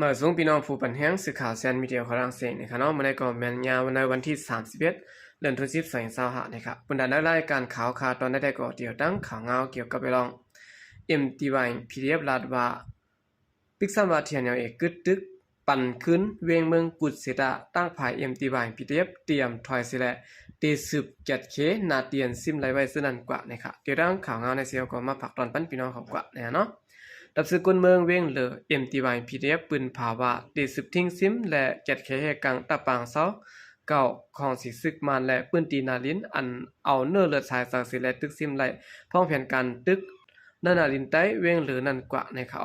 มาส่งพี่น้องผู้ปันแห้งสื่อข่าวแซนมีเดียของรังเสียงนะครับเนาะมาในก่อนแมนยาวันในวันที่31เดือนธันวาคม2025นะครับบรรดานักรายการข่าวคาตอนได้ก่อเดียวตั้งข่าวเงาเกี่ยวกับไปลอง MTY PDF ลาดว่าปิกซัมวาเทียนอย่างเอกกึดตึกปั่นขึ้นเวียงเมืองกุดเสดาตั้งภาย MTY PDF เตรียมถอยสิแลเตสืบจัดเคนาเตียนซิมไลไว้ซึ่งนั่นกว่านะครับเกี่ยวกับข่าวเงาในเสียวก็มาผักตอนปั้นพี่น้องเขากว่าเนาะดับสืบคนเมืองเวียงเหลือ MTY PDF ปืนภาวะเตสืบทิ้งซิมและจัดเคให้กังตะปางเซาเก่าของสีซึกมันและปืนตีนาลินอันเอาเนื้อเลือดสายสักสิและตึกซิมไลพ้องแผนการตึกนาลินใต้เวียงเหลือนั่นกว่าในเขา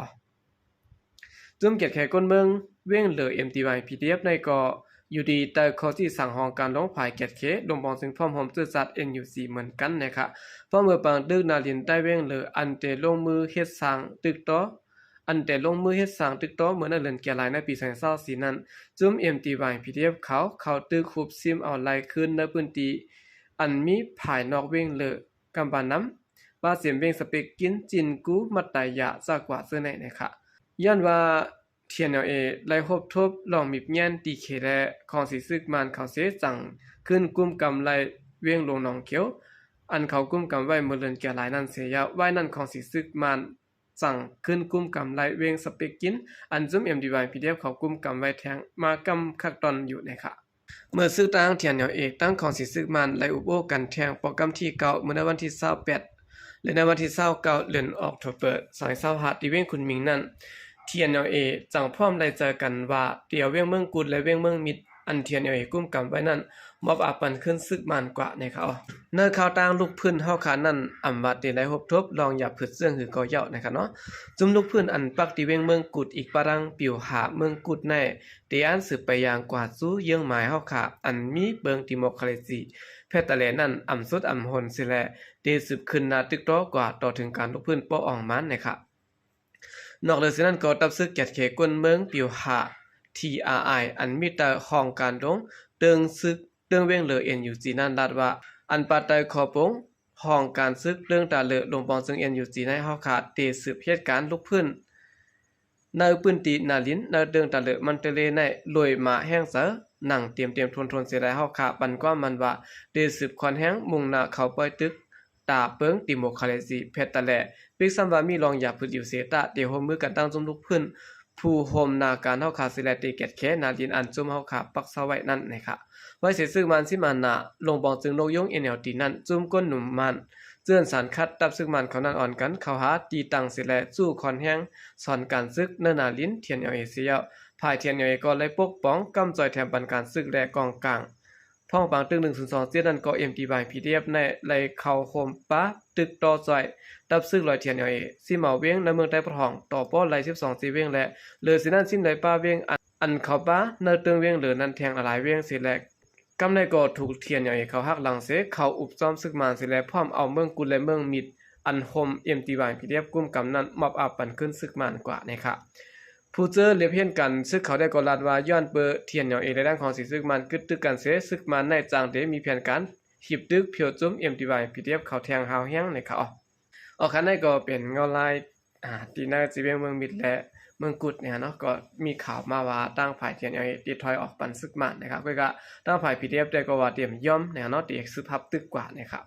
จุ่มเกียรติแขกคนเมืองเวียงเหลือ MTY PDF ในก็อยู่ดีแต่ข้อที่สั่งห้องการลงภายเกียรติเคลงบองซึ่งพร้อมหอมตื้อสัตว์ NUC เหมือนกันนะครับเพราะเมื่อปางตึกนาลินใต้เวียงเหลืออันเตลงมือเฮ็ดสร้างตึกต่ออันแต่ลงมือเฮ็ดสร้างตึกต่อเหมือนนักเรียนแก่หลายในปี2024นั้นจุ่ม MTY PDF เขาตึกคูบซิมเอาไล่ขึ้นในพื้นที่อันมีภายนอกเวียงเหลือกำบานน้ำว่าเสียมเวียงสเปกกินจินกูมัตตายะจากกว่าเสื้อในนะครับย้อนว่าเทียนเอาไล่ครบทบลองมีแง่นตีเคและของสีซึกมันเขาเสจังขึ้นกุมกำไล่เวียงลงหนองเขียวอันเขากุมกำไว้เมื่อเรือนแก่หลายนั้นเสียไว้นั่นของสีซึกมันสั่งขึ้นกุมกำไล่เวียงสเปกกินอันซุ่ม MDY PDF เขากุมกำไว้แทงมากำคักตอนอยู่นะครับเมื่อซึกตั้งเทียนเอาตั้งของสีซึกมันไล่อุโบกันแทงโปรแกรมที่เก่าเมื่อในวันที่28และในวันที่29เดือนออกตุลาคม2025ที่เวียงคุณมิงนั้นเทียนเอาจังพร้อมได้เจอกันว่าเตียวเวียงเมืองกุดและเวียงเมืองมิดอันเทียนเอากุ้มกำไว้นั้นมอบอาปันขึ้นซึกมันกว่าในเขาเนื้อข่าวต่างลูกพื้นเฮาขานั้นอำวัดได้ไล่ฮบทบลองอย่าผึดเสื่องหือก็เยาะนะครับเนาะจุ่มลูกพื้นอันปักที่เวียงเมืองกุดอีกปรังปิวหาเมืองกุดในเตียนสืบไปยังกว่าสู้เยื่องหมายเฮาขาอันมีเบิงดิโมคราซีแพทย์ตะเลนั้นอำสุดอำหนสิแลเตสืบขึ้นนาตึกต่อกว่าต่อถึงการลูกพื้นป้ออ่องมันนะครับนอกจากนั้นก็ตับซึกแกดเขกวนเมืองปิวหา TRI อันมีแต่ห้องการดงเติงซึกเติงเวียงเหลือ NUG นั้นลาดว่าอันปาไตขอปงห้องการซึกเรื่องตาเลอลงปองซึ่ง NUG ในเฮาขาดเตสืบเหตุการณ์ลุกพื้นในปืนตีนาลินในเดิงตาเลอมันเตเลในลอยมาแห้งเสอหนังเตรียมทนเสียได้เฮาขาปันกว่ามันว่าเตสืบคอนแห้งมุ่งหน้าเข้าปล่อยตึกตาเปิงดิโมคราซีเพชรตะแลปิกซัมว่ามีรองอย่าพึ่อยู่เสตะเตโฮมือกันตั้งจุ่มลุกพื้นผู้โฮมนาการเฮาขาสิแลติเกตแคนาลินอันจุ่มเฮาขาปักเซาไว้นั่นนะครับไว้เสซึ่งมันสิมานาลงบองจึงโลยง NLT นั้นจุ่มก้นหนุ่มมันเจื้อนสารคัดตับซึกมันเขานั้นอ่อนกันเขาหาตีตังสิแลสู้คอนแห้งสอนการซึกเนนาลินเทียนเอเชียภายเทียนเอก็เลยปกป้องกำจ่อยแถมปันการซึกและกองกลางพ่องปางตึก102เสียนั้นก็ MTY PDF ในไหลเข้าโคมป้าตึกต่อจ่อยตับซึกลอยเทียนสิเมาเวียงในเมืองใต้ปะทองต่อป้อไหล12สีเวียงและเหลือสินั้นสิ้นไหลป้าเวียงอันเขาป้าเนเติงเวียงเหลือนั้นแทงหลายเวียงสิแลกำในก็ถูกเทียนเขาหักหลังเสเขาอุบซ้อมซึกมานสิแลพร้อมเอาเมืองกุลและเมืองมิดอันโฮม MTY PDF กุมกำนั้นมอบอาปันขึ้นซึกมานกว่านะครับผู้เจอเรียบเฮียนกันซึกเขาได้กอลาดว่าย้อนเปอเทียนในด้านของสีซึกมันกึดตึกกันเสซึกมันในจางเดมีแผนการหิบตึกเพียวจุ้ม MTY PDF เขาแทงหาวแห้งในเขาออกคันได้ก็เป็นเงาลายตีหน้าจีเวียงเมืองมิดและเมืองกุดเนี่ยเนาะก็มีข่าวมาว่าตั้งฝ่ายเทียนตีถอยออกปันซึกมันนะครับก็ตั้งฝ่าย PDF ได้ก็ว่าเตรียมย่อมเนี่ยเนาะตีซึกพับตึกกว่านะครับ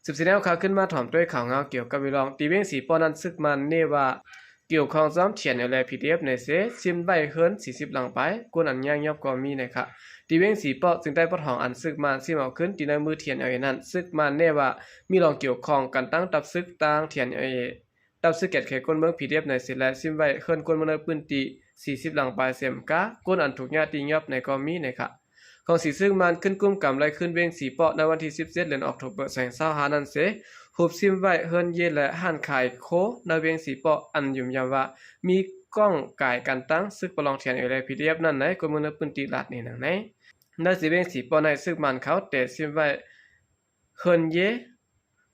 สืบสิแนวข่าวขึ้นมาถ่อมด้วยข่าวเงาเกี่ยวกับวิลองตีเวียงสีป้อนั้นซึกมันเนว่าเกี่ยวข้องซ้อมเทียนและ PDF ในเสซิมใบเฮิรน40หลังไปกวนอันย่างยอบก็มีนะครับตีเวียงสีป้อจึงได้ปะทองอันซึกมันซิมเอาขึ้นตีในมือเทียนนั้นซึกมันเนว่ามีรองเกี่ยวข้องกันตั้งตับซึกต่างเทียนตับซึกแกดแขกคนเมือง PDF ในเสและซิมไว้เฮิรนกวนเมืองปืนตี40หลังไปเสียมกากวนอันถูกญาติยอบในก็มีนะครับของสีซึ่งมันขึ้นกุ้มกำไรขึ้นเวียงสีเปาะในวันที่17เดือนออกตุลาคม2025นั้นเสหูบซิมไว้เฮิรนเยและห่านขายโคในเวียงสีเปาะอันยุ่มยามว่ามีกล้องกายกันตั้งซึกประลองเทียนและ PDF นั้นไหนกวนเมืองปืนตีลาดนี่นังไหนในสีเวียงสีเปาะในซึกมันเขาแต่ซิมไว้เฮิรนเย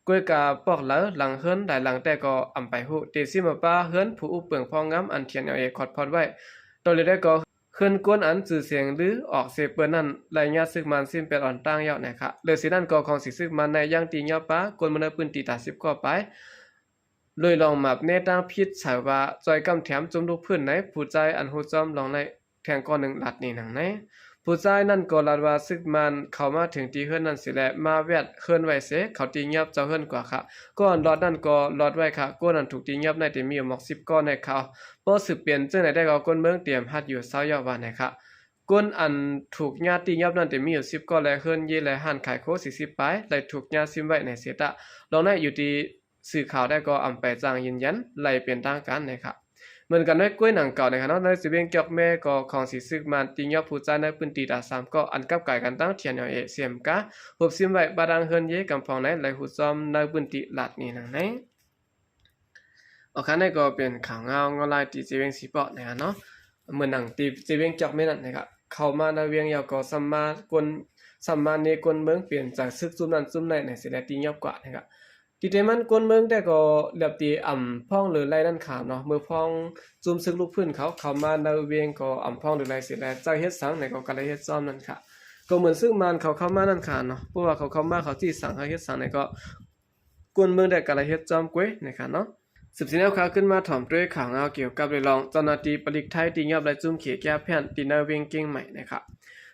กวยกาปอกเหลาหลังเฮิรนหลายหลังแต่ก็อำไปหูเตซิมป้าเฮิรนผู้อุปเปิงพองงามอันเทียนขอดพอดไว้ตอนเลยได้ก็ขึ้นกวนอันสื่อเสียงหรือออกเสเปิ้นนั้นรายงานซึกมันซิมเป็นอ่อนตั้งยาวนะครับเลยสินั้นก็ของสิซึกมันในย่างตียาวป้ากวนมันปืนตีตา10ก็ไป เลยลองมาเนตั้งพิษสายว่าจอยกำแถมจุ่มลูกพื้นไหนผู้ใจอันหูจอมลองในแทงก้อนหนึ่งหลัดนี่หนังไหนผู้ใจนั่นก็ลาดว่าซึกมันเข้ามาถึงตีเฮือนนั่นสิแลมาแวดเฮือนไว้เสเขาตีเงียบเจ้าเฮือนกว่าค่ะก้อนหลอดนั่นก็หลอดไว้ค่ะก้นนั้นถูกตีเงียบในแต่มีอยู่หมอก10ก้อนในเขาบ่สืบเปลี่ยนจังได๋ได้ก็ก้นเมืองเตรียมฮัดอยู่20ยอดว่าไหนค่ะก้นอันถูกญาติตีเงียบนั่นแต่มีอยู่10ก้อนและเฮือนเยและหันขายโค40ปลายและถูกญาติซิมไว้ในเสตะลองได้อยู่ที่สื่อข่าวได้ก็อำไปจางยืนยันไล่เป็นทางการนะครับเหมือนกันด้วยกล้วยหนังเก่านะครับเนาะในสิเบียงเกี่ยวแม่ก็ของสิซึกมันติงยอผู้ใจในพื้นที่ตา3ก็อันกับไก่กันตั้งเทียนเอาเสียมกะหุบซิมไว้บาดังเฮินเยกำฟองในไหลหูซ้อมในพื้นที่ลาดนี่นังไหนคันนี้ก็เป็นข่าวเงาลายตีสิเบียงสิเปาะนะครับเนาะเหมือนหนังตีสิเบียงเกี่ยวแม่นั่นนะครับเข้ามาในเวียงยาวก็สัมมากวนสัมมาเนกวนเมืองเปลี่ยนจากซึกซุ่มนั้นซุ่มในสิได้ติงยอกว่านะครับที่เดมันกวนเมืองแต่ก็เหลียบตีพ่องหรือไรนั่นขามเนาะเมื่อพ่องจุ่มซึกลูกพื้นเขามาในเวียงก็พ่องหรือไรสิแล้วใจเฮ็ดสังในก็กะเลยเฮ็ดซ้อมนั่นค่ะก็เหมือนซึ่งมันเขาเข้ามานั่นค่ะเนาะเพราะว่าเขาเข้ามาเขาที่สั่งเขาเฮ็ดสังในก็กวนเมืองได้กะเลยเฮ็ดซ้อมกวยนะคะเนาะสืบสิแนวข่าวขึ้นมาถ่อมด้วยข่าวเงาเกี่ยวกับเรื่องรองเจ้าหน้าที่ปลิกไทยตียอบและจุ่มเขียแก้แผ่นตีในเวียงเก่งใหม่นะครับ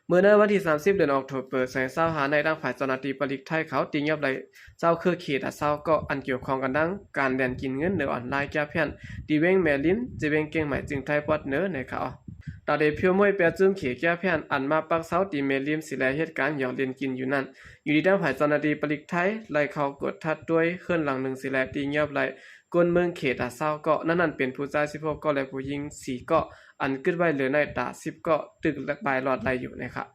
เมื่อในวันที่30เดือนออกตุลาคม2025ในด้านฝ่ายเจ้าหน้าที่ปลิกไทยเขาติงยับไหลเจ้าคือเขตเจ้าก็อันเกี่ยวข้องกันดังการแดนกินเงินในออนไลน์แก้เพี้ยนดีเวงแมลินจีเวงเก่งใหม่จึงไทยปอดเนื้อในเขาตาเดเพียวมวยเปียจึงเขตแก้เพี้ยนอันมาปักเสาตีเมลิมสิแลเหตุการณ์หยอกเล่นกินอยู่นั่นอยู่ที่ด้านฝ่ายเจ้าหน้าที่ปลิกไทยไล่เขากดทัดด้วยเคลื่อนหลังหนึ่งสิแลติงยับไหลกวนเมืองเขตเศร้าก็นั่นเป็นผู้ชาย16ก็และผู้หญิง4ก็อันกึดไว้เหลือในตา10ก็ตึกและบายหลอดไหลอยู่นะครับ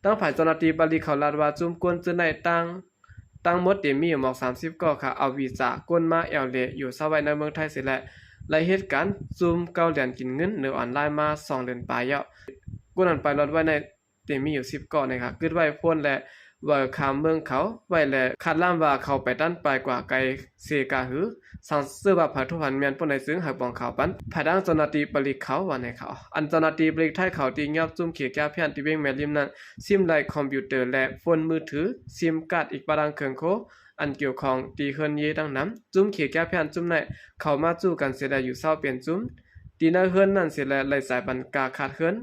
ตั้งฝ่ายเจ้าหน้าที่บริเขาลาดว่าจุ่มกวนจะในตั้งหมดเต็มมีหมอก30ก็ค่ะเอาวีซ่ากวนมาแอลเลอยู่ซะไว้ในเมืองไทยเสียแหละและเหตุการณ์จุ่มเกาเหรียญกินเงินในออนไลน์มา2เดือนปลายแล้วกวนนั้นไปลดไว้ในเต็มมีอยู่10ก็นะคะกึดไว้พ้นและว่าคามเมืองเขาไว้และคาดล่ามว่าเขาไปด้านปลายกว่าไกลเซกาหือสังเสื้อว่าผัดทุพันเมียนปนในซึ่งหักบองเขาปันภายดังเจ้าหน้าที่บริเขาว่าในเขาอันเจ้าหน้าที่บริไทยเขาตีเงียบจุ่มเขียแก้เพียนที่เวงแมลิมนั้นซิมไลคอมพิวเตอร์และโฟนมือถือซิมการ์ดอีกประดังเครื่องโคอันเกี่ยวของตีเฮินเยดังนั้นจุ่มเขียแก้เพียนจุ่มในเขามาจู้กันเสียได้อยู่เปลี่ยนจุ่มตีในเฮินนั้นเสียแล้วไหลสายบันกาขาดเฮิน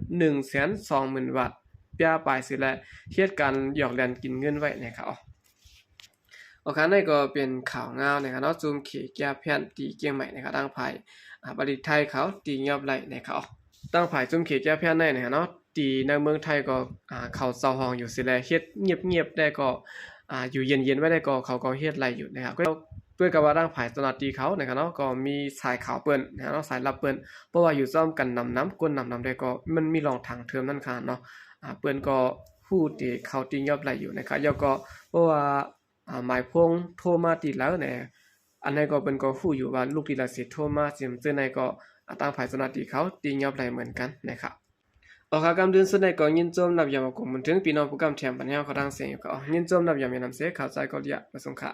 120,000 บาทเปียปลายเสียแล้วเหตุการณ์หยอกแลนกินเงินไว้ในเขานี่ก็เป็นข่าวเงานะครับเนาะจุ่มเขียแก้เพี้ยนตีเกียงใหม่นะครับตั้งภายบริไทยเขาตีเงียบไหลนะครับตั้งภายจุ่มเขียแก้เพี้ยนในนะครับเนาะตีในเมืองไทยก็เขาเซาห้องอยู่สิแลเฮ็ดเงียบๆได้ก็อยู่เย็นๆไว้ได้ก็เขาก็เฮ็ดไหลอยู่นะครับก็ด้วยกับว่าตั้งภายเจ้าหน้าที่เขานะครับเนาะก็มีสายข่าวเปิ้นนะครับเนาะสายลับเปิ้นเพราะว่าอยู่ซ่อมกันน้ำก้นน้ำได้ก็มันมีรองทางเทอมนั่นค่ะเนาะเปิ้นก็พูดที่เขาตีเงียบไหลอยู่นะครับแล้วก็เพราะว่าหมายพงโทรมาติดแล้วเนี่ยอันนี้ก็เป็นก็ฮู้อยู่ว่าลูกที่ละสิโทรมาซิมซึ่งในก็ตั้งฝ่ายเจ้าหน้าที่เขาตียอบไหลเหมือนกันนะครับกำเดือนสุดในก็ยินจมนับยามกลุ่มถึงพี่น้องผู้กำแถมปัญญาเขาทางเสียงก็ยินจมนับยามนำเสข่าวใจก็เรียกประสงค์ค่ะ